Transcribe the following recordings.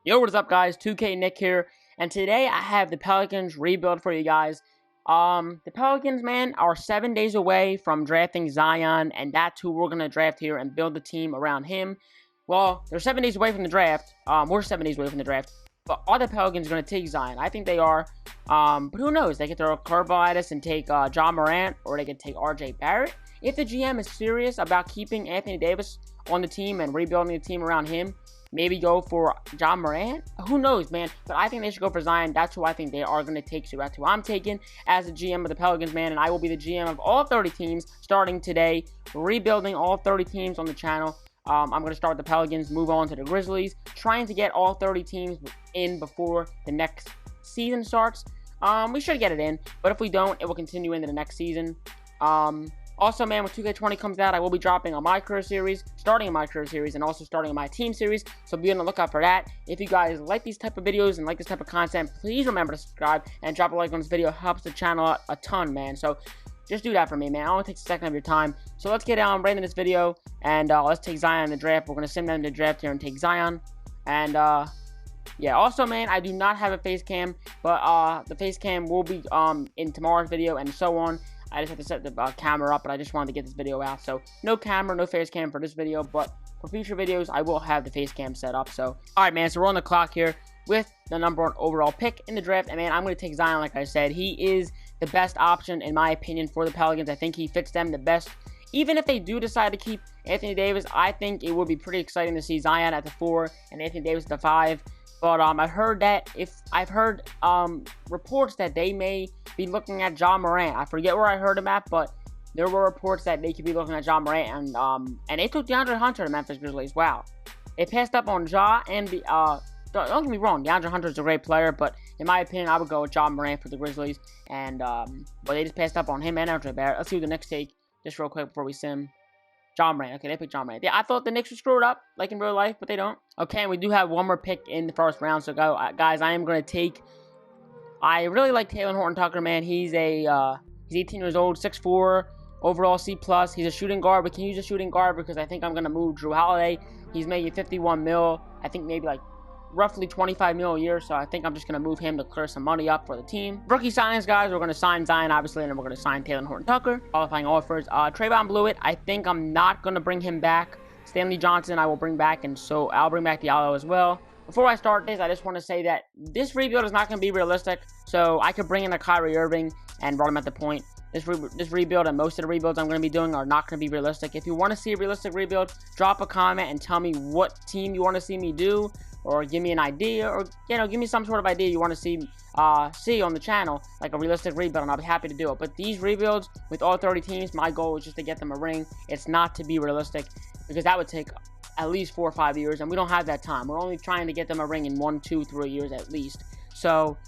Yo, what is up, guys? 2K Nick here, and today I have the Pelicans rebuild for you guys. The Pelicans, man, are 7 days away from drafting Zion, and that's who we're gonna draft here and build the team around him. Well, they're 7 days away from the draft. We're 7 days away from the draft, but are the Pelicans gonna take Zion? I think they are. But who knows? They could throw a curveball at us and take John Morant, or they could take RJ Barrett. If the GM is serious about keeping Anthony Davis on the team and rebuilding the team around him, maybe go for John Morant. Who knows, man? But I think they should go for Zion. That's who I think they are going to take. So that's who I'm taking as the GM of the Pelicans, man. And I will be the GM of all 30 teams starting today, rebuilding all 30 teams on the channel. I'm going to start with the Pelicans, move on to the Grizzlies, trying to get all 30 teams in before the next season starts. We should get it in, but if we don't, it will continue into the next season. Also, man, when 2K20 comes out, I will be dropping on my career series, starting in my career series, and also starting on my team series, so be on the lookout for that. If you guys like these type of videos and like this type of content, please remember to subscribe and drop a like on this video. It helps the channel out a ton, man. So just do that for me, man. It only takes a second of your time. So let's get down right into this video, and let's take Zion in the draft. We're going to send them to the draft here and take Zion. And, yeah, also, man, I do not have a face cam, but the face cam will be in tomorrow's video and so on. I just have to set the camera up, but I just wanted to get this video out. So, no camera, no face cam for this video, but for future videos, I will have the face cam set up. So, alright, man, so we're on the clock here with the #1 overall pick in the draft. And, man, I'm going to take Zion, like I said. He is the best option, in my opinion, for the Pelicans. I think he fits them the best. Even if they do decide to keep Anthony Davis, I think it would be pretty exciting to see Zion at the 4 and Anthony Davis at the 5. But I've heard reports that they may be looking at John Morant. I forget where I heard him at, but there were reports that they could be looking at John Morant, and they took DeAndre Hunter to Memphis Grizzlies. Wow, they passed up on Ja and the don't get me wrong, DeAndre Hunter is a great player, but in my opinion, I would go with John Morant for the Grizzlies. And but they just passed up on him and RJ Barrett. Let's see who the Knicks take just real quick before we sim. John Morant. Okay, they picked John Morant. Yeah, I thought the Knicks would screw it up, like in real life, but they don't. Okay, and we do have one more pick in the first round. So, guys, I am going to take... I really like Talen Horton-Tucker, man. He's 18 years old, 6'4", overall C+. He's a shooting guard. We can use a shooting guard because I think I'm going to move Drew Holiday. He's making 51 mil. I think maybe like roughly 25 mil a year, so I think I'm just going to move him to clear some money up for the team. Rookie signings, guys, we're going to sign Zion, obviously, and then we're going to sign Talen Horton-Tucker. Qualifying offers. Trayvon Blewett, I think I'm not going to bring him back. Stanley Johnson, I will bring back, and so I'll bring back Diallo as well. Before I start this, I just want to say that this rebuild is not going to be realistic, so I could bring in a Kyrie Irving and run him at the point. This rebuild and most of the rebuilds I'm going to be doing are not going to be realistic. If you want to see a realistic rebuild, drop a comment and tell me what team you want to see me do, or give me an idea, or, you know, give me some sort of idea you want to see on the channel, like a realistic rebuild, and I'll be happy to do it. But these rebuilds with all 30 teams, my goal is just to get them a ring. It's not to be realistic, because that would take at least 4 or 5 years, and we don't have that time. We're only trying to get them a ring in 1, 2, 3 years at least. So,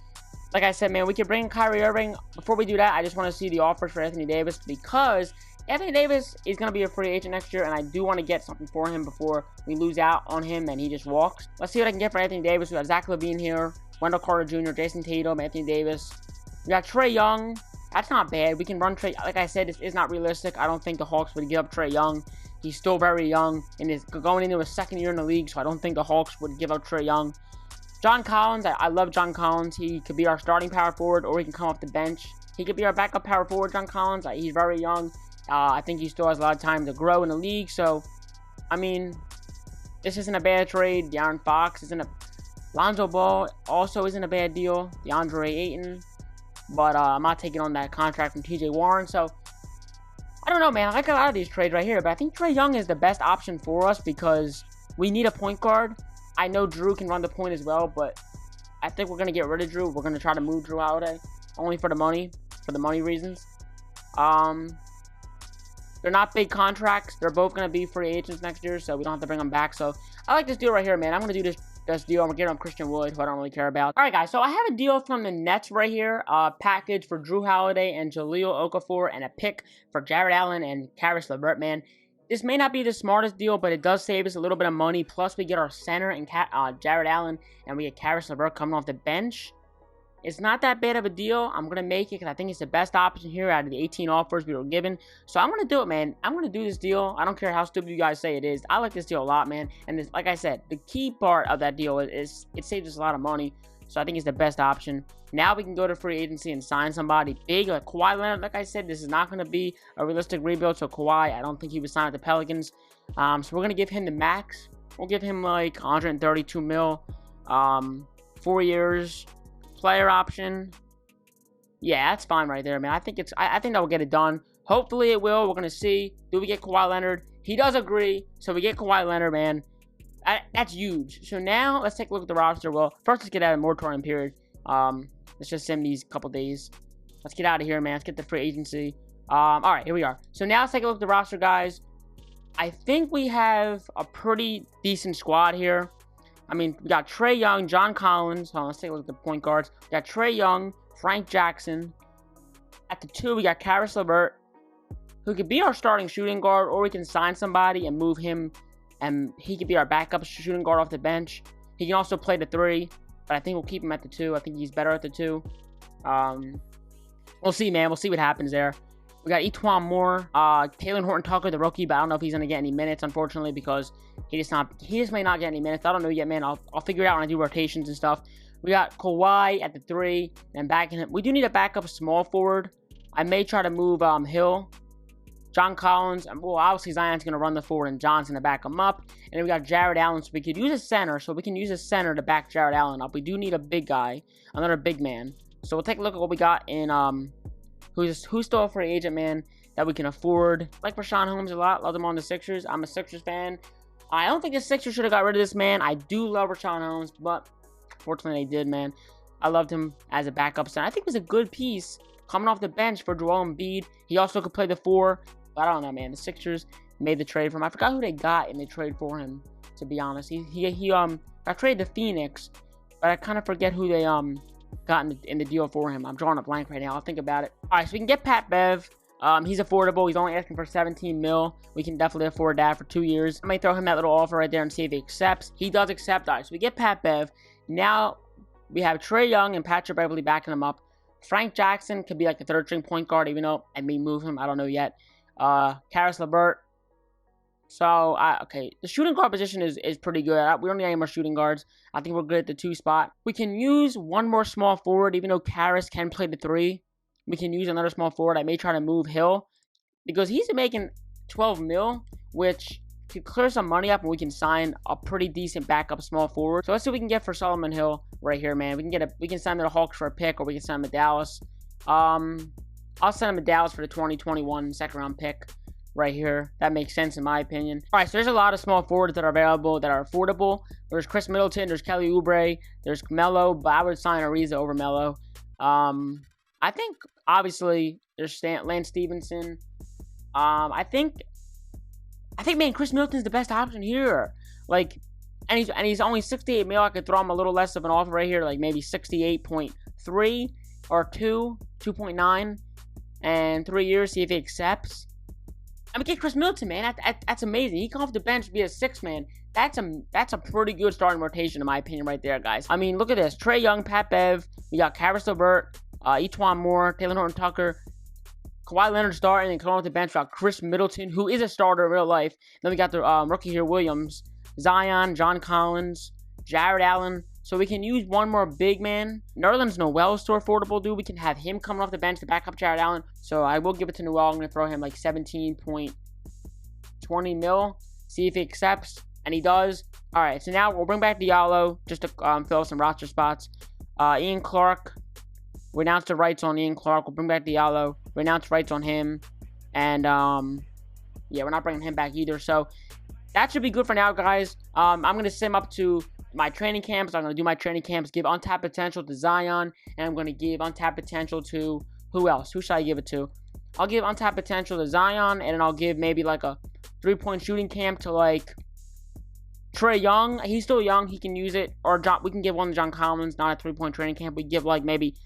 like I said, man, we could bring Kyrie Irving. Before we do that, I just want to see the offers for Anthony Davis, because Anthony Davis is going to be a free agent next year, and I do want to get something for him before we lose out on him and he just walks. Let's see what I can get for Anthony Davis. We got Zach LaVine here, Wendell Carter Jr., Jason Tatum, Anthony Davis. We got Trae Young. That's not bad. We can run Trae. Like I said, this is not realistic. I don't think the Hawks would give up Trae Young. He's still very young and is going into his second year in the league, so I don't think the Hawks would give up Trae Young. John Collins, I love John Collins. He could be our starting power forward, or he can come off the bench. He could be our backup power forward, John Collins. He's very young. I think he still has a lot of time to grow in the league. So, I mean, this isn't a bad trade. De'Aaron Fox isn't a... Lonzo Ball also isn't a bad deal. DeAndre Ayton. But I'm not taking on that contract from TJ Warren. So, I don't know, man. I like a lot of these trades right here. But I think Trae Young is the best option for us because we need a point guard. I know Drew can run the point as well, but I think we're going to get rid of Drew. We're going to try to move Drew Holiday. Only for the money reasons. They're not big contracts. They're both going to be free agents next year, so we don't have to bring them back. So, I like this deal right here, man. I'm going to do this deal. I'm going to get on Christian Wood, who I don't really care about. All right, guys. So, I have a deal from the Nets right here. Package for Drew Holiday and Jahlil Okafor, and a pick for Jared Allen and Caris LeVert, man. This may not be the smartest deal, but it does save us a little bit of money. Plus, we get our center and Jared Allen, and we get Caris LeVert coming off the bench. It's not that bad of a deal. I'm going to make it because I think it's the best option here out of the 18 offers we were given. So I'm going to do it, man. I'm going to do this deal. I don't care how stupid you guys say it is. I like this deal a lot, man. And this, like I said, the key part of that deal is it saves us a lot of money. So I think it's the best option. Now we can go to free agency and sign somebody big like Kawhi Leonard. Like I said, this is not going to be a realistic rebuild. So Kawhi, I don't think he would sign at the Pelicans. So we're going to give him the max. We'll give him like 132 mil. 4 years. Player option. Yeah, that's fine right there, man. I think that will get it done. Hopefully it will. We're going to see. Do we get Kawhi Leonard? He does agree. So we get Kawhi Leonard, man. That's huge. So now let's take a look at the roster. Well, first let's get out of the moratorium period. Let's just send these couple days. Let's get out of here, man. Let's get the free agency. All right, here we are. So now let's take a look at the roster, guys. I think we have a pretty decent squad here. I mean, we got Trae Young, John Collins. Hold on, let's take a look at the point guards. We got Trae Young, Frank Jackson. At the 2, we got Caris LeVert, who could be our starting shooting guard, or we can sign somebody and move him, and he could be our backup shooting guard off the bench. He can also play the 3, but I think we'll keep him at the 2. I think he's better at the 2. We'll see, man. We'll see what happens there. We got Etuan Moore, Taylor Horton-Tucker, the rookie, but I don't know if he's going to get any minutes, unfortunately, because he just may not get any minutes. I don't know yet, man. I'll figure it out when I do rotations and stuff. We got Kawhi at the 3, and back in him. We do need a backup small forward. I may try to move Hill, John Collins. Well, obviously Zion's going to run the forward, and John's going to back him up. And then we got Jared Allen, so we could use a center. So we can use a center to back Jared Allen up. We do need a big guy, another big man. So we'll take a look at what we got in who's still a free agent, man, that we can afford. Like Rashawn Holmes a lot. Love him on the Sixers. I'm a Sixers fan. I don't think the Sixers should have got rid of this man. I do love Rashawn Holmes, but fortunately they did, man. I loved him as a backup center. I think it was a good piece coming off the bench for Joel Embiid. He also could play the 4. But I don't know, man. The Sixers made the trade for him. I forgot who they got in the trade for him, to be honest. He got traded to Phoenix, but I kind of forget who they got in the deal for him. I'm drawing a blank right now. I'll think about it. All right, so we can get Pat Bev. He's affordable. He's only asking for 17 mil. We can definitely afford that for 2 years. I might throw him that little offer right there and see if he accepts. He does accept. All right, so we get Pat Bev. Now we have Trae Young and Patrick Beverly backing him up. Frank Jackson could be like the 3rd string point guard, even though I may move him. I don't know yet. Caris LeVert. So, okay, the shooting guard position is pretty good. We don't need any more shooting guards. I think we're good at the 2 spot. We can use one more small forward, even though Caris can play the 3. We can use another small forward. I may try to move Hill, because he's making 12 mil, which could clear some money up, and we can sign a pretty decent backup small forward. So let's see what we can get for Solomon Hill right here, man. We can sign him to the Hawks for a pick, or we can sign him to Dallas. I'll send him to Dallas for the 2021 second-round pick right here. That makes sense in my opinion. All right, so there's a lot of small forwards that are available that are affordable. There's Chris Middleton, there's Kelly Oubre, there's Melo, but I would sign Ariza over Melo. I think, obviously, there's Lance Stevenson. I think, man, Chris Middleton's the best option here. Like, and he's only 68 mil. I could throw him a little less of an offer right here, like maybe 68.3 or 2.9, and 3 years, see if he accepts. I mean, get Chris Middleton, man. That's amazing. He come off the bench, be a 6-man. That's a pretty good starting rotation, in my opinion, right there, guys. I mean, look at this. Trae Young, Pat Bev. We got Caris LeVert, Etuan Moore, Taylor Horton-Tucker, Kawhi Leonard starting, and coming off the bench, we got Chris Middleton, who is a starter in real life. Then we got the rookie here, Williams, Zion, John Collins, Jared Allen. So we can use one more big man. Nerlens Noel's still affordable, dude. We can have him coming off the bench to back up Jared Allen. So I will give it to Noel. I'm going to throw him like 17.20 mil. See if he accepts. And he does. All right, so now we'll bring back Diallo just to fill some roster spots. Ian Clark. We announced the rights on Ian Clark. We'll bring back Diallo. We announced rights on him. And, yeah, we're not bringing him back either. So that should be good for now, guys. I'm going to sim up to my training camps. I'm going to do my training camps, give untapped potential to Zion, and I'm going to give untapped potential to who else? Who should I give it to? I'll give untapped potential to Zion, and then I'll give maybe like a 3-point shooting camp to like Trae Young. He's still young. He can use it. Or we can give one to John Collins, not a 3-point training camp. We give like maybe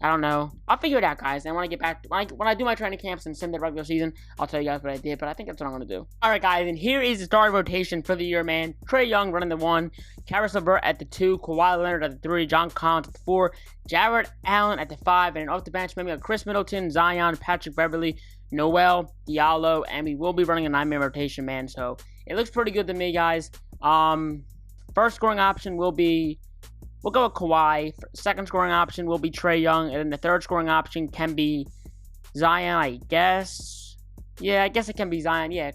I don't know. I'll figure it out, guys. And when I get back, when I do my training camps and sim the regular season, I'll tell you guys what I did. But I think that's what I'm going to do. All right, guys. And here is the starting rotation for the year, man. Trae Young running the 1. Caris LeVert at the 2. Kawhi Leonard at the 3. John Collins at the 4. Jarrett Allen at the 5. And off the bench, maybe got Chris Middleton, Zion, Patrick Beverly, Noel, Diallo. And we will be running a 9-man rotation, man. So it looks pretty good to me, guys. First scoring option will be... We'll go with Kawhi. Second scoring option will be Trae Young. And then the third scoring option can be Zion, I guess. Yeah, I guess it can be Zion. Yeah,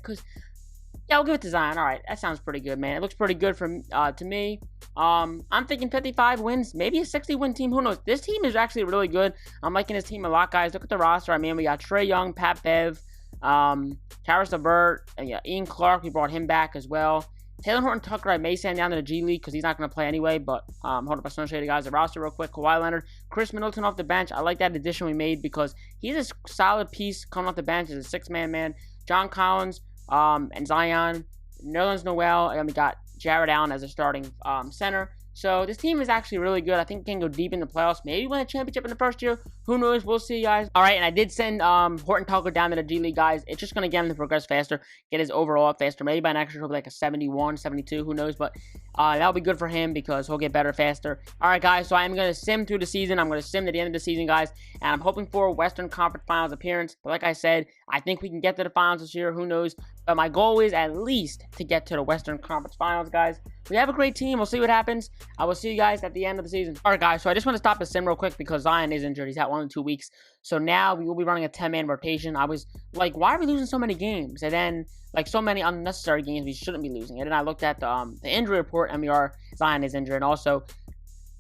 I'll give it to Zion. All right, that sounds pretty good, man. It looks pretty good to me. I'm thinking 55 wins, maybe a 60-win team. Who knows? This team is actually really good. I'm liking this team a lot, guys. Look at the roster. I mean, we got Trae Young, Pat Bev, Caris LeVert, Ian Clark. We brought him back as well. Taylor Horton-Tucker, I may send down to the G League because he's not going to play anyway, but hold up, I'm going to show you guys the roster real quick. Kawhi Leonard, Chris Middleton off the bench. I like that addition we made because he's a solid piece coming off the bench as a 6-man man. John Collins and Zion, Nerlens Noel, and we got Jarrett Allen as a starting center. So this team is actually really good. I think it can go deep in the playoffs. Maybe win a championship in the first year. Who knows? We'll see, guys. All right, and I did send Horton-Tucker down to the G League, guys. It's just going to get him to progress faster, get his overall up faster. Maybe by next year he'll be like a 71, 72. Who knows? But that'll be good for him because he'll get better faster. All right, guys. So I'm going to sim through the season. I'm going to sim to the end of the season, guys. And I'm hoping for a Western Conference Finals appearance. But like I said, I think we can get to the finals this year. Who knows? But my goal is at least to get to the Western Conference Finals, guys. We have a great team. We'll see what happens. I will see you guys at the end of the season. All right, guys. So I just want to stop the sim real quick because Zion is injured. He's out 1 to 2 weeks. So now we will be running a 10-man rotation. I was like, why are we losing so many games? And then, like, so many unnecessary games we shouldn't be losing. And then I looked at the injury report, and Zion is injured. And also,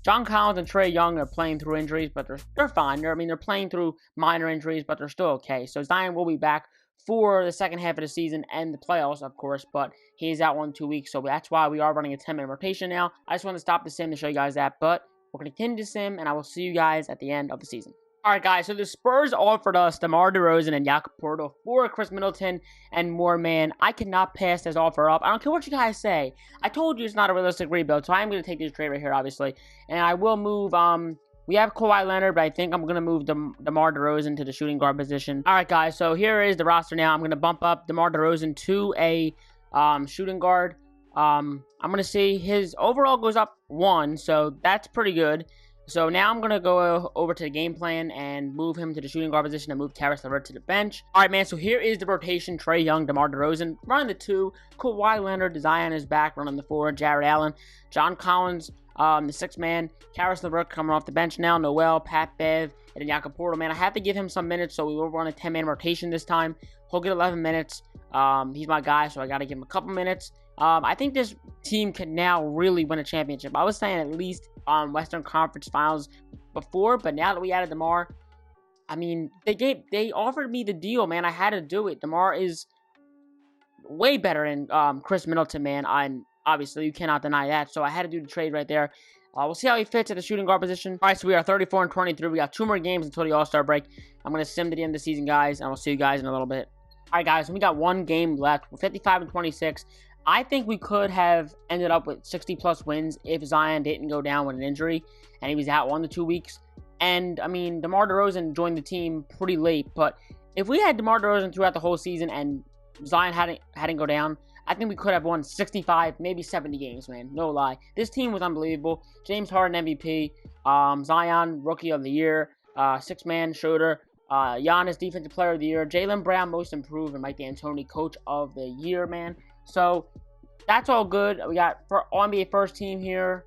John Collins and Trae Young are playing through injuries, but they're fine. They're playing through minor injuries, but they're still okay. So Zion will be back for the second half of the season and the playoffs, of course, but he's out 1 to 2 weeks, so that's why we are running a 10-man rotation now. I just want to stop the sim to show you guys that, but we're going to continue to sim, and I will see you guys at the end of the season. All right, guys, so the Spurs offered us DeMar DeRozan and Jakob Poeltl for Chris Middleton and more, man. I cannot pass this offer up. I don't care what you guys say. I told you it's not a realistic rebuild, so I'm going to take this trade right here, obviously, and I will move, we have Kawhi Leonard, but I think I'm going to move DeMar DeRozan to the shooting guard position. All right, guys, so here is the roster now. I'm going to bump up DeMar DeRozan to a shooting guard. I'm going to see his overall goes up 1, so that's pretty good. So now I'm going to go over to the game plan and move him to the shooting guard position and move Caris LeVert to the bench. All right, man, so here is the rotation. Trae Young, DeMar DeRozan, running the 2. Kawhi Leonard, Zion is back, running the 4. Jarrett Allen, John Collins, the 6-man. Caris LeVert coming off the bench now. Noel, Pat Bev, and then Jakob Poeltl. Man, I have to give him some minutes, so we will run a 10-man rotation this time. He'll get 11 minutes. He's my guy, so I got to give him a couple minutes. I think this team can now really win a championship. I was saying at least Western Conference Finals before, but now that we added DeMar, I mean, they offered me the deal, man. I had to do it. DeMar is way better than Chris Middleton, man. Obviously, you cannot deny that. So I had to do the trade right there. We'll see how he fits at the shooting guard position. All right, so we are 34-23. We got 2 more games until the All-Star break. I'm going to sim to the end of the season, guys, and I'll see you guys in a little bit. All right, guys, we got 1 game left. We're 55-26. I think we could have ended up with 60-plus wins if Zion didn't go down with an injury and he was out 1 to 2 weeks. And, I mean, DeMar DeRozan joined the team pretty late, but if we had DeMar DeRozan throughout the whole season and Zion hadn't go down, I think we could have won 65, maybe 70 games, man. No lie. This team was unbelievable. James Harden MVP, Zion Rookie of the Year, 6-man Schroeder, Giannis Defensive Player of the Year, Jaylen Brown Most Improved, and Mike D'Antoni Coach of the Year, man. So that's all good. We got All-NBA first team here.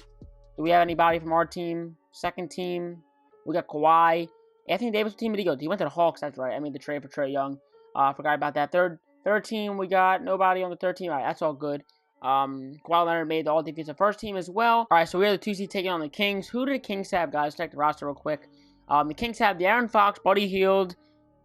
Do we have anybody from our team? Second team. We got Kawhi. Anthony Davis, what team did he go? He went to the Hawks, that's right. I mean, the trade for Trae Young. Forgot about that. Third team, we got nobody on the third team. All right, that's all good. Kawhi Leonard made the all-defensive first team as well. All right, so we have the 2 seed taking on the Kings. Who do the Kings have, guys? Check the roster real quick. The Kings have De'Aaron Fox, Buddy Hield.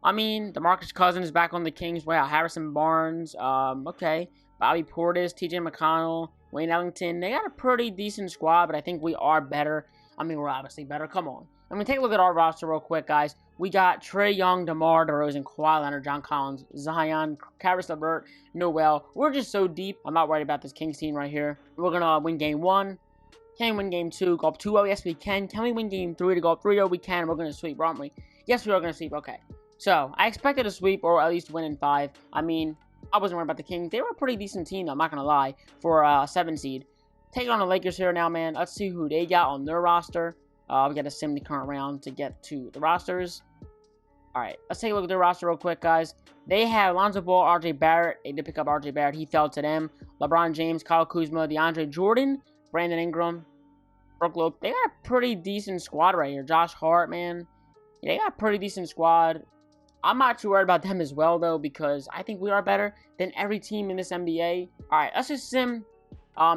I mean, DeMarcus Cousins is back on the Kings. Wow, Harrison Barnes. Okay. Bobby Portis, TJ McConnell, Wayne Ellington. They got a pretty decent squad, but I think we are better. I mean, we're obviously better. Come on. I mean, take a look at our roster real quick, guys. We got Trae Young, DeMar DeRozan, Kawhi Leonard, John Collins, Zion, Caris LeVert, Noel. We're just so deep. I'm not worried about this Kings team right here. We're going to win game 1. Can we win game 2? Go up 2-0? Yes, we can. Can we win game 3 to go up 3-0? We can. We're going to sweep, aren't we? Yes, we are going to sweep. Okay. So, I expected a sweep or at least win in 5. I mean, I wasn't worried about the Kings. They were a pretty decent team, though, I'm not going to lie, for a 7 seed. Taking on the Lakers here now, man. Let's see who they got on their roster. We got to sim the current round to get to the rosters. Alright, let's take a look at their roster real quick, guys. They have Lonzo Ball, RJ Barrett. They did pick up RJ Barrett. He fell to them. LeBron James, Kyle Kuzma, DeAndre Jordan, Brandon Ingram, Brook Lopez. They got a pretty decent squad right here. Josh Hart, man. They got a pretty decent squad. I'm not too worried about them as well, though, because I think we are better than every team in this NBA. Alright, let's just sim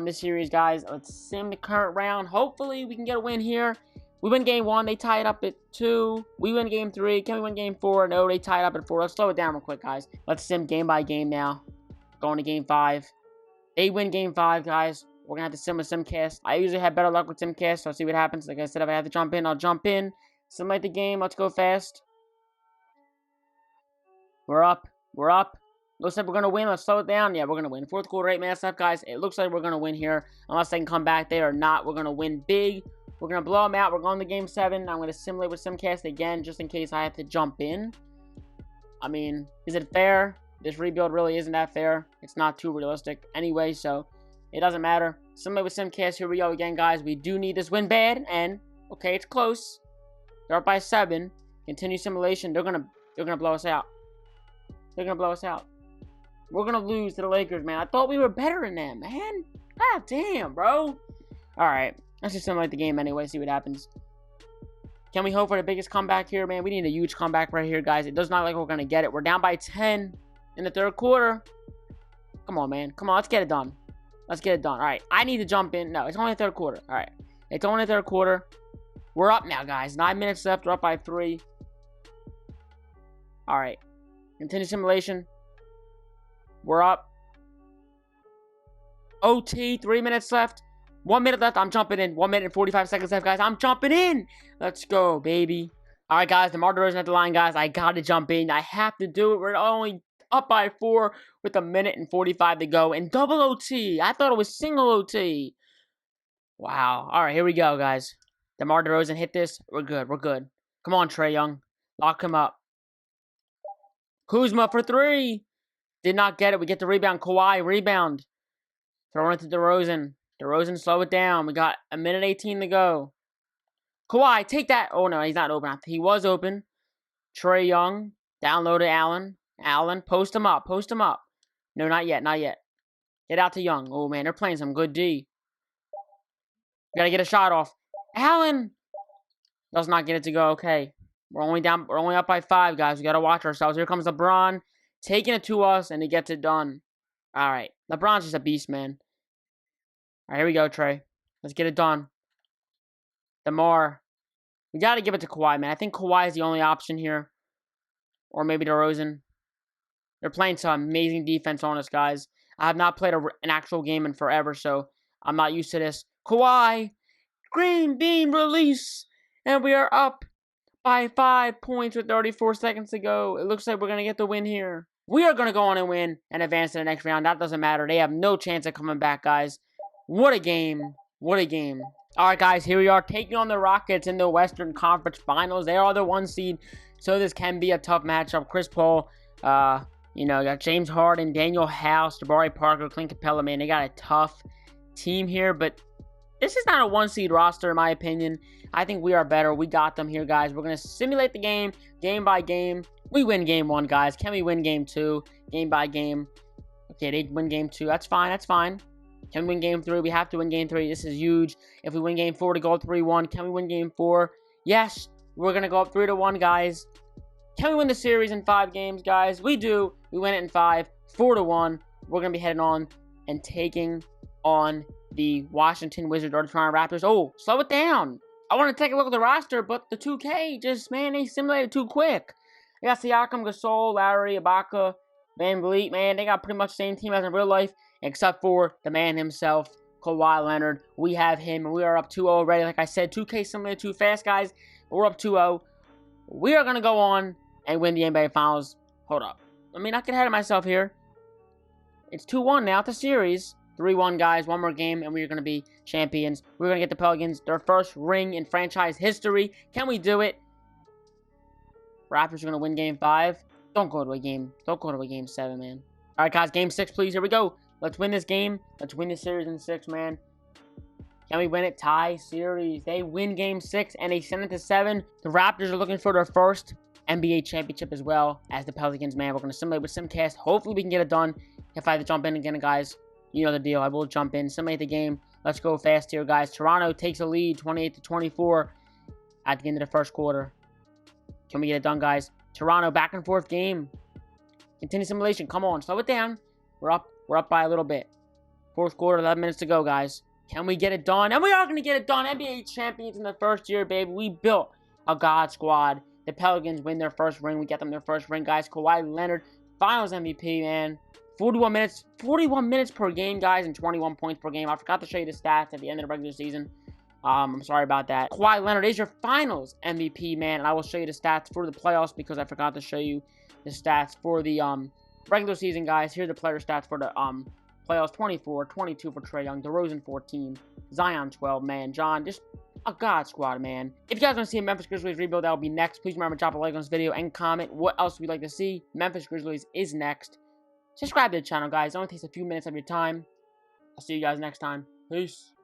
this series, guys. Let's sim the current round. Hopefully, we can get a win here. We win game 1. They tie it up at 2. We win game 3. Can we win game 4? No, they tie it up at 4. Let's slow it down real quick, guys. Let's sim game by game now. Going to game 5. They win game 5, guys. We're going to have to sim with Simcast. I usually have better luck with Simcast, so I'll see what happens. Like I said, if I have to jump in, I'll jump in. Simulate the game. Let's go fast. We're up. We're up. Looks like we're going to win. Let's slow it down. Yeah, we're going to win. Fourth quarter, 8 minutes left, guys. It looks like we're going to win here. Unless they can come back. They are not. We're going to win big. We're going to blow them out. We're going to game 7. I'm going to simulate with Simcast again, just in case I have to jump in. I mean, is it fair? This rebuild really isn't that fair. It's not too realistic anyway, so it doesn't matter. Simulate with Simcast. Here we go again, guys. We do need this win bad, and, okay, it's close. They're up by 7. Continue simulation. They're going to blow us out. They're going to blow us out. We're going to lose to the Lakers, man. I thought we were better than them, man. God damn, bro. All right. Let's just simulate the game anyway, see what happens. Can we hope for the biggest comeback here, man? We need a huge comeback right here, guys. It does not look like we're going to get it. We're down by 10 in the third quarter. Come on, man. Come on, let's get it done. Let's get it done. All right. I need to jump in. No, it's only the third quarter. All right. It's only the third quarter. We're up now, guys. 9 minutes left. We're up by 3. All right. Continue simulation. We're up. OT, 3 minutes left. 1 minute left. I'm jumping in. 1 minute and 45 seconds left, guys. I'm jumping in. Let's go, baby. All right, guys. DeMar DeRozan at the line, guys. I got to jump in. I have to do it. We're only up by 4 with 1 minute and 45 to go. And double OT. I thought it was single OT. Wow. All right, here we go, guys. DeMar DeRozan hit this. We're good. We're good. Come on, Trae Young. Lock him up. Kuzma for 3. Did not get it. We get the rebound. Kawhi, rebound. Throwing it to DeRozan. DeRozan, slow it down. We got 1 minute 18 to go. Kawhi, take that. Oh, no, he's not open. He was open. Trae Young, down low to Allen. Allen, post him up. Post him up. No, not yet. Not yet. Get out to Young. Oh, man, they're playing some good D. We got to get a shot off. Allen does not get it to go. Okay. We're only up by 5, guys. We got to watch ourselves. Here comes LeBron, taking it to us, and he gets it done. All right. LeBron's just a beast, man. All right, here we go, Trae. Let's get it done. DeMar. We got to give it to Kawhi, man. I think Kawhi is the only option here. Or maybe DeRozan. They're playing some amazing defense on us, guys. I have not played an actual game in forever, so I'm not used to this. Kawhi. Green beam release. And we are up by 5 points with 34 seconds to go. It looks like we're going to get the win here. We are going to go on and win and advance to the next round. That doesn't matter. They have no chance of coming back, guys. What a game. What a game. All right, guys, here we are taking on the Rockets in the Western Conference Finals. They are the 1 seed, so this can be a tough matchup. Chris Paul, you got James Harden, Daniel House, Jabari Parker, Clint Capella, man. They got a tough team here, but this is not a 1 seed roster, in my opinion. I think we are better. We got them here, guys. We're going to simulate the game by game. We win game 1, guys. Can we win game 2? Game by game. Okay, they win game 2. That's fine. That's fine. Can we win game 3? We have to win game 3. This is huge. If we win game 4 to go up 3-1, can we win game 4? Yes, we're going to go up 3-1, guys. Can we win the series in 5 games, guys? We do. We win it in 5. 4-1. We're going to be heading on and taking on the Washington Wizards or the Toronto Raptors. Oh, slow it down. I want to take a look at the roster, but the 2K just, man, they simulated too quick. They got Siakam, Gasol, Larry, Ibaka, Van Vliet, man. They got pretty much the same team as in real life, except for the man himself, Kawhi Leonard. We have him, and we are up 2-0 already. Like I said, 2K simulated too fast, guys. But we're up 2-0. We are going to go on and win the NBA Finals. Hold up. Let me not get ahead of myself here. It's 2-1 now. It's a series. 3-1, guys. One more game, and we're going to be champions. We're going to get the Pelicans their first ring in franchise history. Can we do it? Raptors are going to win Game 5. Don't go to a Game 7, man. All right, guys. Game 6, please. Here we go. Let's win this game. Let's win this series in 6, man. Can we win it? Tie series. They win Game 6, and they send it to 7. The Raptors are looking for their first NBA championship as well as the Pelicans, man. We're going to simulate with SimCast. Hopefully, we can get it done. If I have to jump in again, guys, you know the deal. I will jump in. Simulate the game. Let's go fast here, guys. Toronto takes a lead, 28-24 at the end of the first quarter. Can we get it done, guys? Toronto, back and forth game. Continue simulation. Come on, slow it down. We're up by a little bit. Fourth quarter, 11 minutes to go, guys. Can we get it done? And we are going to get it done. NBA champions in the first year, baby. We built a God squad. The Pelicans win their first ring. We get them their first ring, guys. Kawhi Leonard, Finals MVP, man. 41 minutes per game, guys, and 21 points per game. I forgot to show you the stats at the end of the regular season. I'm sorry about that. Kawhi Leonard is your Finals MVP, man, and I will show you the stats for the playoffs because I forgot to show you the stats for the regular season, guys. Here are the player stats for the playoffs: 24, 22 for Trae Young, DeRozan 14, Zion 12, man. John, just a God squad, man. If you guys want to see a Memphis Grizzlies rebuild, that will be next. Please remember to drop a like on this video and comment what else we'd like to see. Memphis Grizzlies is next. Subscribe to the channel, guys. It only takes a few minutes of your time. I'll see you guys next time. Peace.